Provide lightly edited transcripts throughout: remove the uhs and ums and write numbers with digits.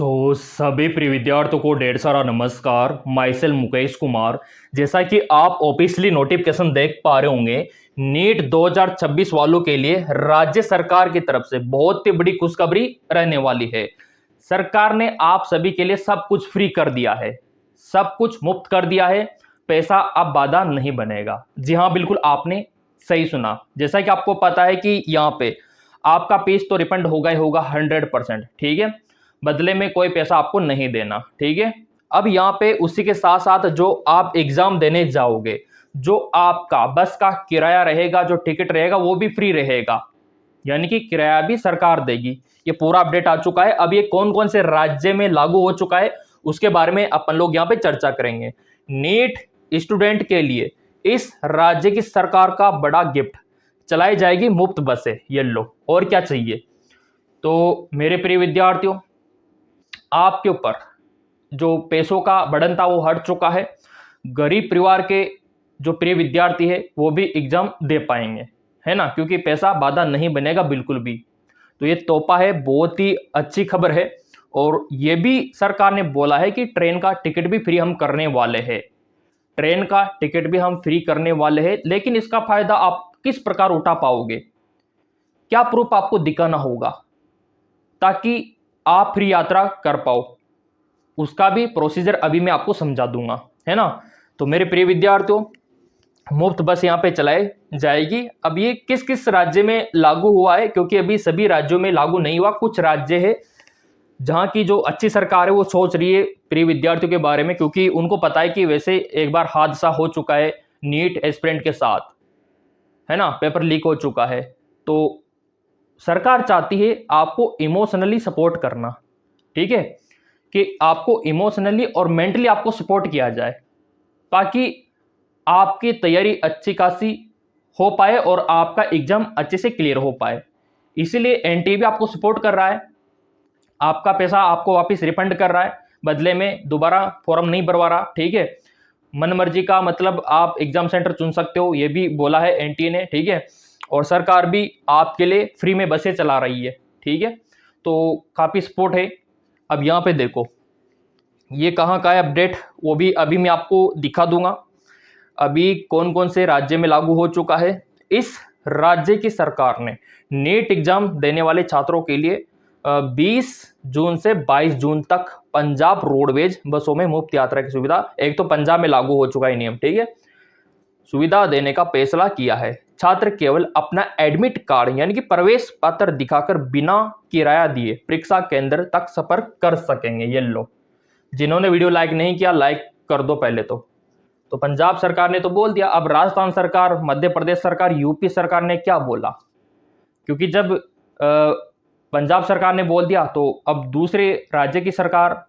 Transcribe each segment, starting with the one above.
सभी प्रिय विद्यार्थियों को ढेर सारा नमस्कार। My self Mukesh Kumar. जैसा कि आप ऑफिशियली नोटिफिकेशन देख पा रहे होंगे, नीट 2026 वालों के लिए राज्य सरकार की तरफ से बहुत ही बड़ी खुशखबरी रहने वाली है। सरकार ने आप सभी के लिए सब कुछ फ्री कर दिया है, सब कुछ मुफ्त कर दिया है। पैसा अब बाधा नहीं बनेगा। जी हाँ, बिल्कुल आपने सही सुना। जैसा कि आपको पता है कि यहाँ पे आपका फीस तो रिफंड होगा ही होगा 100%, ठीक है। बदले में कोई पैसा आपको नहीं देना, ठीक है। अब यहाँ पे उसी के साथ साथ जो आप एग्जाम देने जाओगे, जो आपका बस का किराया रहेगा, जो टिकट रहेगा, वो भी फ्री रहेगा, यानी कि किराया भी सरकार देगी। ये पूरा अपडेट आ चुका है। अब ये कौन कौन से राज्य में लागू हो चुका है उसके बारे में अपन लोग यहाँ पे चर्चा करेंगे। नीट स्टूडेंट के लिए इस राज्य की सरकार का बड़ा गिफ्ट, चलाई जाएगी मुफ्त बसें। ये लो, और क्या चाहिए। तो मेरे प्रिय विद्यार्थियों, आपके ऊपर जो पैसों का बर्डन था वो हट चुका है। गरीब परिवार के जो प्रिय विद्यार्थी है वो भी एग्जाम दे पाएंगे, है ना, क्योंकि पैसा बाधा नहीं बनेगा बिल्कुल भी। तो ये तोहफा है, बहुत ही अच्छी खबर है। और ये भी सरकार ने बोला है कि ट्रेन का टिकट भी फ्री हम करने वाले हैं। ट्रेन का टिकट भी हम फ्री करने वाले हैं, लेकिन इसका फायदा आप किस प्रकार उठा पाओगे, क्या प्रूफ आपको दिखाना होगा ताकि आप फ्री यात्रा कर पाओ, उसका भी प्रोसीजर अभी मैं आपको समझा दूंगा, है ना। तो मेरे प्रिय विद्यार्थियों, मुफ्त बस यहाँ पे चलाई जाएगी। अब ये किस किस राज्य में लागू हुआ है, क्योंकि अभी सभी राज्यों में लागू नहीं हुआ। कुछ राज्य है जहाँ की जो अच्छी सरकार है वो सोच रही है प्रिय विद्यार्थियों के बारे में, क्योंकि उनको पता है कि वैसे एक बार हादसा हो चुका है नीट एस्पिरेंट के साथ, है ना, पेपर लीक हो चुका है। तो सरकार चाहती है आपको इमोशनली सपोर्ट करना, ठीक है, कि आपको इमोशनली और मेंटली आपको सपोर्ट किया जाए ताकि आपकी तैयारी अच्छी खासी हो पाए और आपका एग्जाम अच्छे से क्लियर हो पाए। इसीलिए एनटीए भी आपको सपोर्ट कर रहा है, आपका पैसा आपको वापस रिफंड कर रहा है, बदले में दोबारा फॉर्म नहीं भरवा रहा, ठीक है। मन मर्जी का मतलब आप एग्जाम सेंटर चुन सकते हो, ये भी बोला है एनटीए ने, ठीक है। और सरकार भी आपके लिए फ्री में बसें चला रही है, ठीक है। तो काफ़ी सपोर्ट है। अब यहाँ पे देखो, ये कहाँ का है अपडेट, वो भी अभी मैं आपको दिखा दूंगा। अभी कौन कौन से राज्य में लागू हो चुका है। इस राज्य की सरकार ने नीट एग्जाम देने वाले छात्रों के लिए 20 जून से 22 जून तक पंजाब रोडवेज बसों में मुफ्त यात्रा की सुविधा, एक तो पंजाब में लागू हो चुका है नियम, ठीक है, सुविधा देने का फैसला किया है। छात्र केवल अपना एडमिट कार्ड यानी कि प्रवेश पत्र दिखाकर बिना किराया दिए परीक्षा केंद्र तक सफर कर सकेंगे। ये लो, जिन्होंने वीडियो लाइक नहीं किया लाइक कर दो पहले तो पंजाब सरकार ने तो बोल दिया। अब राजस्थान सरकार, मध्य प्रदेश सरकार, यूपी सरकार ने क्या बोला, क्योंकि जब पंजाब सरकार ने बोल दिया तो अब दूसरे राज्य की सरकार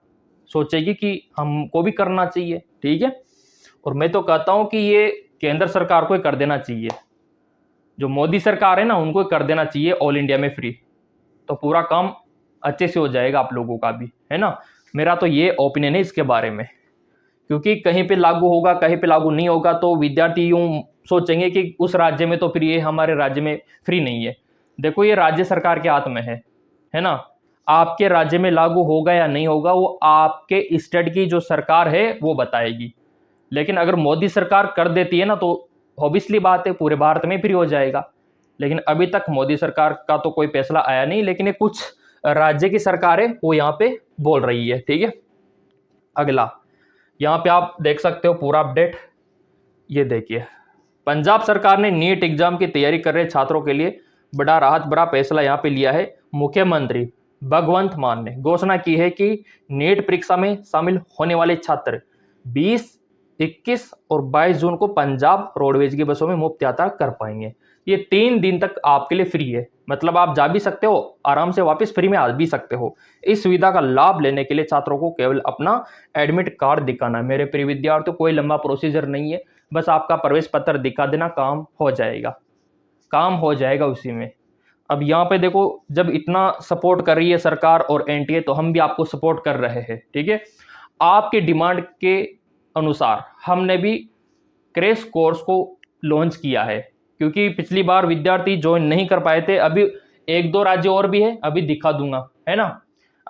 सोचेगी कि हमको भी करना चाहिए, ठीक है। और मैं तो कहता हूं कि ये केंद्र सरकार को ही कर देना चाहिए, जो मोदी सरकार है ना उनको कर देना चाहिए ऑल इंडिया में फ्री, तो पूरा काम अच्छे से हो जाएगा आप लोगों का भी, है ना। मेरा तो ये ओपिनियन है इसके बारे में, क्योंकि कहीं पे लागू होगा कहीं पे लागू नहीं होगा तो विद्यार्थी यूं सोचेंगे कि उस राज्य में तो फ्री है, हमारे राज्य में फ्री नहीं है। देखो, ये राज्य सरकार के हाथ में है ना। आपके राज्य में लागू होगा या नहीं होगा वो आपके स्टेट की जो सरकार है वो बताएगी। लेकिन अगर मोदी सरकार कर देती है ना तो ऑब्वियसली बात है पूरे भारत में फ्री हो जाएगा। लेकिन अभी तक मोदी सरकार का तो कोई फैसला आया नहीं, लेकिन ये कुछ राज्य की सरकार है वो यहाँ पे बोल रही है, ठीक है। अगला यहाँ पे आप देख सकते हो पूरा अपडेट। ये देखिए, पंजाब सरकार ने नीट एग्जाम की तैयारी कर रहे छात्रों के लिए बड़ा राहत भरा फैसला यहाँ पे लिया है। मुख्यमंत्री भगवंत मान ने घोषणा की है कि नीट परीक्षा में शामिल होने वाले छात्र 20, 21 और 22 जून को पंजाब रोडवेज की बसों में मुफ्त यात्रा कर पाएंगे। ये 3 दिन तक आपके लिए फ्री है, मतलब आप जा भी सकते हो, आराम से वापस फ्री में आ भी सकते हो। इस सुविधा का लाभ लेने के लिए छात्रों को केवल अपना एडमिट कार्ड दिखाना है। मेरे प्रिय विद्यार्थियों, कोई लंबा प्रोसीजर नहीं है, बस आपका प्रवेश पत्र दिखा देना, काम हो जाएगा, काम हो जाएगा उसी में। अब यहाँ पे देखो, जब इतना सपोर्ट कर रही है सरकार और एनटीए तो हम भी आपको सपोर्ट कर रहे हैं, ठीक है। आपके डिमांड के अनुसार हमने भी क्रैश कोर्स को लॉन्च किया है, क्योंकि पिछली बार विद्यार्थी ज्वाइन नहीं कर पाए थे। अभी 1-2 राज्य और भी है, अभी दिखा दूंगा, है ना।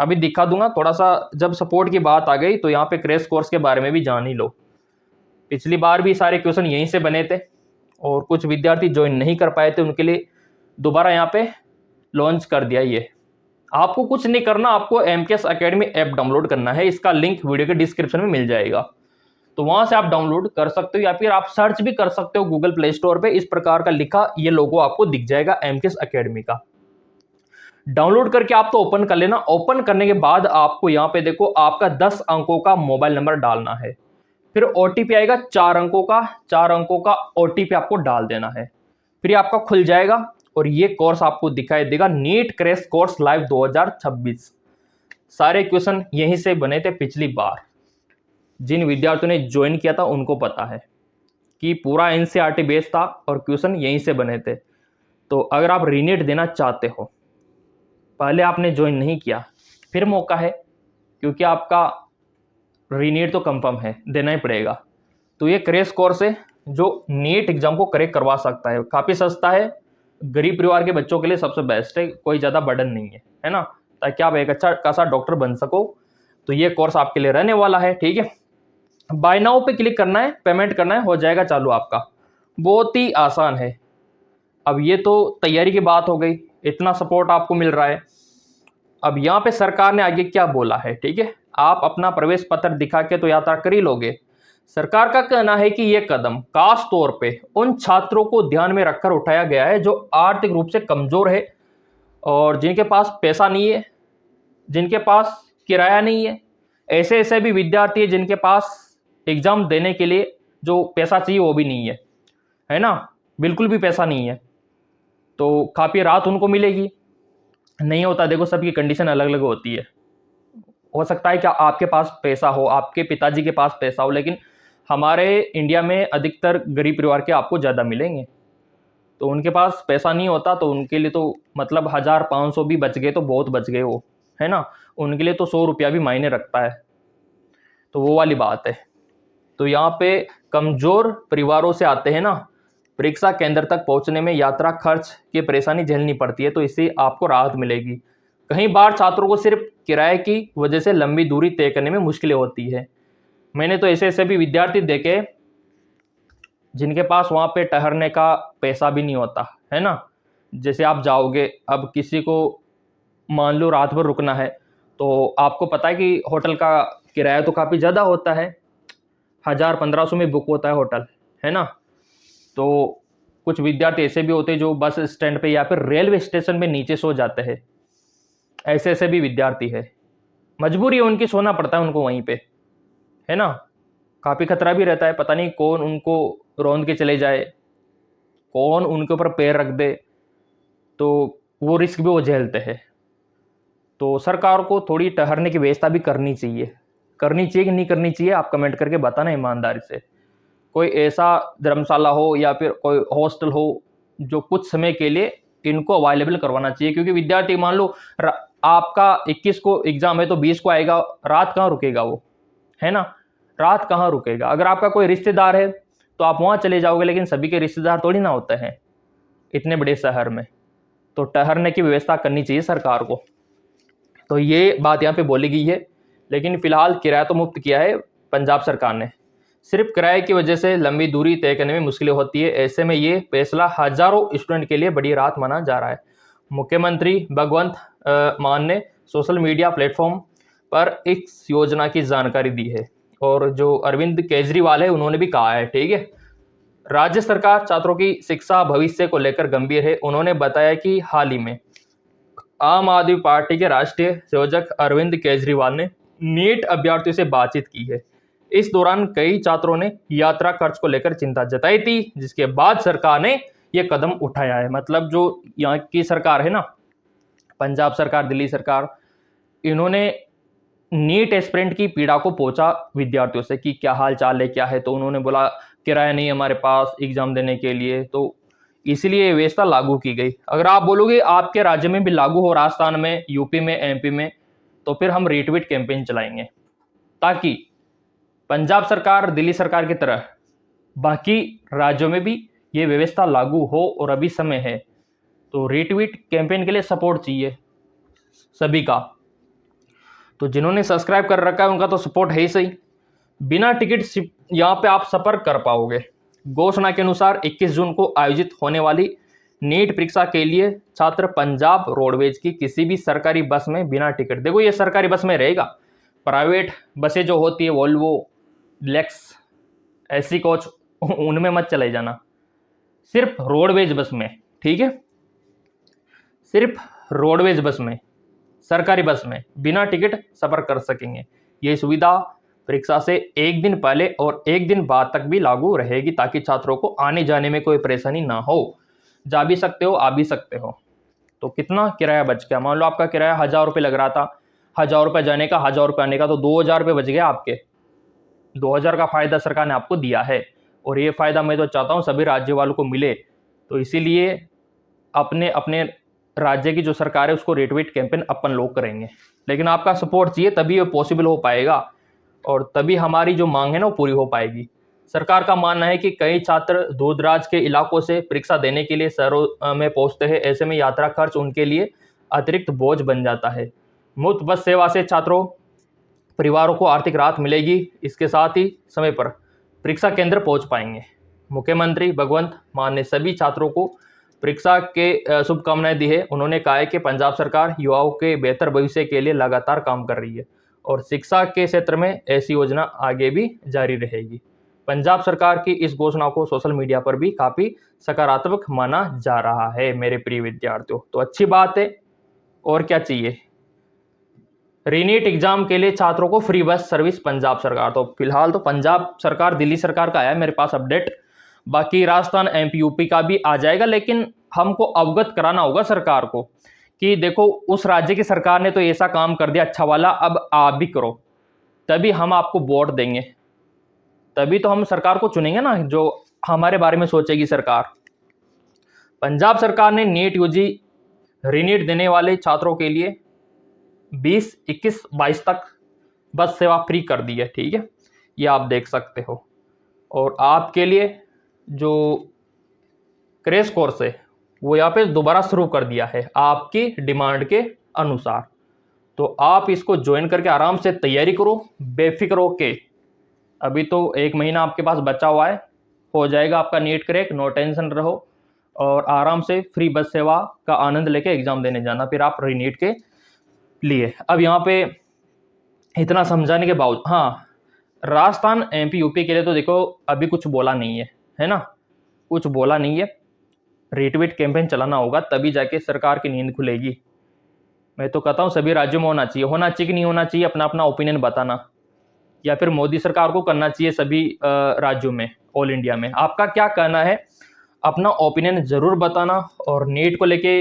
अभी दिखा दूंगा थोड़ा सा, जब सपोर्ट की बात आ गई तो यहाँ पे क्रैश कोर्स के बारे में भी जान ही लो। पिछली बार भी सारे क्वेश्चन यहीं से बने थे और कुछ विद्यार्थी ज्वाइन नहीं कर पाए थे, उनके लिए दोबारा यहाँ पे लॉन्च कर दिया। ये आपको कुछ नहीं करना, आपको एमकेएस एकेडमी ऐप डाउनलोड करना है। इसका लिंक वीडियो के डिस्क्रिप्शन में मिल जाएगा, तो वहां से आप डाउनलोड कर सकते हो या फिर आप सर्च भी कर सकते हो गूगल प्ले स्टोर पे। इस प्रकार का लिखा ये लोगो आपको दिख जाएगा एमकेएस एकेडमी का। डाउनलोड करके आप तो ओपन कर लेना। ओपन करने के बाद आपको यहाँ पे देखो आपका 10 अंकों का मोबाइल नंबर डालना है, फिर ओटीपी आएगा 4 अंकों का, 4 अंकों का ओटीपी आपको डाल देना है, फिर आपका खुल जाएगा और ये कोर्स आपको दिखाई देगा नीट क्रैश कोर्स लाइव 2026। सारे क्वेश्चन यहीं से बने थे पिछली बार। जिन विद्यार्थियों ने ज्वाइन किया था उनको पता है कि पूरा एनसीईआरटी बेस था और क्वेश्चन यहीं से बने थे। तो अगर आप रीनीट देना चाहते हो, पहले आपने ज्वाइन नहीं किया, फिर मौका है, क्योंकि आपका रीनीट तो कंफर्म है, देना ही पड़ेगा। तो ये क्रैश कोर्स है जो नीट एग्जाम को करेक्ट करवा सकता है। काफ़ी सस्ता है, गरीब परिवार के बच्चों के लिए सबसे बेस्ट है, कोई ज़्यादा बर्डन नहीं है ना, ताकि आप एक अच्छा खासा डॉक्टर बन सको। तो ये कोर्स आपके लिए रहने वाला है, ठीक है। बाय नाउ पे क्लिक करना है, पेमेंट करना है, हो जाएगा चालू आपका। बहुत ही आसान है। अब ये तो तैयारी की बात हो गई, इतना सपोर्ट आपको मिल रहा है। अब यहाँ पे सरकार ने आगे क्या बोला है, ठीक है। आप अपना प्रवेश पत्र दिखा के तो यात्रा कर ही लोगे। सरकार का कहना है कि यह कदम खास तौर पे उन छात्रों को ध्यान में रखकर उठाया गया है जो आर्थिक रूप से कमजोर है और जिनके पास पैसा नहीं है, जिनके पास किराया नहीं है। ऐसे ऐसे भी विद्यार्थी है जिनके पास एग्जाम देने के लिए जो पैसा चाहिए वो भी नहीं है ना, बिल्कुल भी पैसा नहीं है। तो काफ़ी राहत उनको मिलेगी। नहीं होता, देखो सबकी कंडीशन अलग अलग होती है। हो सकता है कि आपके पास पैसा हो, आपके पिताजी के पास पैसा हो, लेकिन हमारे इंडिया में अधिकतर गरीब परिवार के आपको ज़्यादा मिलेंगे। तो उनके पास पैसा नहीं होता, तो उनके लिए तो मतलब 1500 भी बच गए तो बहुत बच गए वो, है ना। उनके लिए तो 100 रुपया भी मायने रखता है, तो वो वाली बात है। तो यहाँ पे कमज़ोर परिवारों से आते हैं ना, परीक्षा केंद्र तक पहुंचने में यात्रा खर्च की परेशानी झेलनी पड़ती है, तो इससे आपको राहत मिलेगी। कई बार छात्रों को सिर्फ किराए की वजह से लंबी दूरी तय करने में मुश्किलें होती है। मैंने तो ऐसे ऐसे भी विद्यार्थी देखे जिनके पास वहाँ पे ठहरने का पैसा भी नहीं होता, है ना। जैसे आप जाओगे, अब किसी को मान लो रात भर रुकना है, तो आपको पता है कि होटल का किराया तो काफ़ी ज़्यादा होता है, 1000-1500 में बुक होता है होटल, है ना। तो कुछ विद्यार्थी ऐसे भी होते हैं जो बस स्टैंड पे या फिर रेलवे स्टेशन पे नीचे सो जाते हैं। ऐसे ऐसे भी विद्यार्थी है, मजबूरी है उनकी, सोना पड़ता है उनको वहीं पे, है ना। काफ़ी खतरा भी रहता है, पता नहीं कौन उनको रौंद के चले जाए, कौन उनके ऊपर पैर रख दे, तो वो रिस्क भी वो झेलते हैं। तो सरकार को थोड़ी ठहरने की व्यवस्था भी करनी चाहिए कि नहीं करनी चाहिए, आप कमेंट करके बताना ईमानदारी से। कोई ऐसा धर्मशाला हो या फिर कोई हॉस्टल हो जो कुछ समय के लिए इनको अवेलेबल करवाना चाहिए, क्योंकि विद्यार्थी मान लो आपका 21 को एग्जाम है तो 20 को आएगा, रात कहाँ रुकेगा वो, है ना। रात कहाँ रुकेगा। अगर आपका कोई रिश्तेदार है तो आप वहाँ चले जाओगे, लेकिन सभी के रिश्तेदार थोड़ी ना होते हैं इतने बड़े शहर में। तो ठहरने की व्यवस्था करनी चाहिए सरकार को। तो ये बात यहाँ पे बोली गई है, लेकिन फिलहाल किराया तो मुफ्त किया है पंजाब सरकार ने। सिर्फ किराए की वजह से लंबी दूरी तय करने में मुश्किलें होती है। ऐसे में ये फैसला हजारों स्टूडेंट के लिए बड़ी राहत माना जा रहा है। मुख्यमंत्री भगवंत मान ने सोशल मीडिया प्लेटफॉर्म पर इस योजना की जानकारी दी है, और जो अरविंद केजरीवाल है उन्होंने भी कहा है, ठीक है। राज्य सरकार छात्रों की शिक्षा भविष्य को लेकर गंभीर है। उन्होंने बताया कि हाल ही में आम आदमी पार्टी के राष्ट्रीय संयोजक अरविंद केजरीवाल ने नीट अभ्यर्थियों से बातचीत की है। इस दौरान कई छात्रों ने यात्रा खर्च को लेकर चिंता जताई थी, जिसके बाद सरकार ने यह कदम उठाया है। मतलब जो यहाँ की सरकार है ना, पंजाब सरकार, दिल्ली सरकार, इन्होंने नीट एस्पिरेंट की पीड़ा को पहुंचा विद्यार्थियों से कि क्या हाल चाल है, क्या है। तो उन्होंने बोला किराया नहीं हमारे पास एग्जाम देने के लिए, तो इसलिए ये व्यवस्था लागू की गई। अगर आप बोलोगे आपके राज्य में भी लागू हो, राजस्थान में, यूपी में, एमपी में, तो फिर हम रीट्वीट कैंपेन चलाएंगे, ताकि पंजाब सरकार, दिल्ली सरकार की तरह बाकी राज्यों में भी ये व्यवस्था लागू हो। और अभी समय है, तो रीट्वीट कैंपेन के लिए सपोर्ट चाहिए सभी का। तो जिन्होंने सब्सक्राइब कर रखा है उनका तो सपोर्ट है ही सही। बिना टिकट यहाँ पे आप सफ़र कर पाओगे। घोषणा के अनुसार 21 जून को आयोजित होने वाली नीट परीक्षा के लिए छात्र पंजाब रोडवेज की किसी भी सरकारी बस में बिना टिकट, देखो ये सरकारी बस में रहेगा, प्राइवेट बसें जो होती है वोल्वो, लेक्स, एसी कोच, उनमें मत चले जाना, सिर्फ रोडवेज बस में, ठीक है, सिर्फ रोडवेज बस में, सरकारी बस में बिना टिकट सफ़र कर सकेंगे। ये सुविधा परीक्षा से एक दिन पहले और एक दिन बाद तक भी लागू रहेगी ताकि छात्रों को आने जाने में कोई परेशानी ना हो। जा भी सकते हो, आ भी सकते हो। तो कितना किराया बच गया? मान लो आपका किराया 1000 रुपये लग रहा था, 1000 रुपये जाने का, 1000 रुपये आने का, तो 2000 रुपये बच गया आपके। 2000 का फ़ायदा सरकार ने आपको दिया है और ये फ़ायदा मैं तो चाहता हूँ सभी राज्य वालों को मिले। तो इसीलिए अपने अपने राज्य की जो सरकार है उसको रेट वेट कैंपेन अपन लोग करेंगे, लेकिन आपका सपोर्ट चाहिए तभी ये पॉसिबल हो पाएगा और तभी हमारी जो मांग है ना वो पूरी हो पाएगी। सरकार का मानना है कि कई छात्र दूर दराज के इलाकों से परीक्षा देने के लिए शहरों में पहुंचते हैं, ऐसे में यात्रा खर्च उनके लिए अतिरिक्त बोझ बन जाता है। मुफ्त बस सेवा से छात्रों परिवारों को आर्थिक राहत मिलेगी, इसके साथ ही समय पर परीक्षा केंद्र पहुंच पाएंगे। मुख्यमंत्री भगवंत मान ने सभी छात्रों को परीक्षा के शुभकामनाएं दी है। उन्होंने कहा है कि पंजाब सरकार युवाओं के बेहतर भविष्य के लिए लगातार काम कर रही है और शिक्षा के क्षेत्र में ऐसी योजना आगे भी जारी रहेगी। पंजाब सरकार की इस घोषणा को सोशल मीडिया पर भी काफ़ी सकारात्मक माना जा रहा है मेरे प्रिय विद्यार्थियों। तो अच्छी बात है, और क्या चाहिए। रीनीट एग्जाम के लिए छात्रों को फ्री बस सर्विस पंजाब सरकार, तो फिलहाल तो पंजाब सरकार दिल्ली सरकार का आया मेरे पास अपडेट, बाकी राजस्थान एमपी यूपी का भी आ जाएगा, लेकिन हमको अवगत कराना होगा सरकार को कि देखो उस राज्य की सरकार ने तो ऐसा काम कर दिया अच्छा वाला, अब आप भी करो, तभी हम आपको वोट देंगे, तभी तो हम सरकार को चुनेंगे ना जो हमारे बारे में सोचेगी सरकार। पंजाब सरकार ने नीट यूजी रीनीट देने वाले छात्रों के लिए 20, 21, 22 तक बस सेवा फ्री कर दी है, ठीक है, ये आप देख सकते हो। और आपके लिए जो क्रैश कोर्स है वो यहाँ पे दोबारा शुरू कर दिया है आपकी डिमांड के अनुसार, तो आप इसको ज्वाइन करके आराम से तैयारी करो बेफिक्र होके। अभी तो 1 महीना आपके पास बचा हुआ है, हो जाएगा आपका नीट क्रैक, नो टेंशन रहो और आराम से फ्री बस सेवा का आनंद लेके एग्जाम देने जाना फिर आप रीनीट के लिए। अब यहाँ पे इतना समझाने के बावजूद, हाँ, राजस्थान एमपी यूपी के लिए तो देखो अभी कुछ बोला नहीं है ना, कुछ बोला नहीं है। रीट्वीट कैंपेन चलाना होगा तभी जाके सरकार की नींद खुलेगी। मैं तो कहता हूँ सभी राज्यों में होना चाहिए कि नहीं होना चाहिए, अपना अपना ओपिनियन बताना, या फिर मोदी सरकार को करना चाहिए सभी राज्यों में, ऑल इंडिया में। आपका क्या कहना है, अपना ओपिनियन ज़रूर बताना। और नीट को लेके,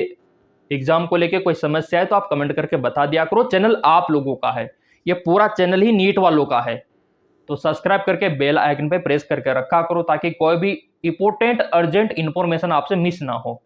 एग्ज़ाम को लेके कोई समस्या है तो आप कमेंट करके बता दिया करो। चैनल आप लोगों का है, ये पूरा चैनल ही नीट वालों का है, तो सब्सक्राइब करके बेल आइकन पे प्रेस करके रखा करो ताकि कोई भी इंपॉर्टेंट अर्जेंट इन्फॉर्मेशन आपसे मिस ना हो।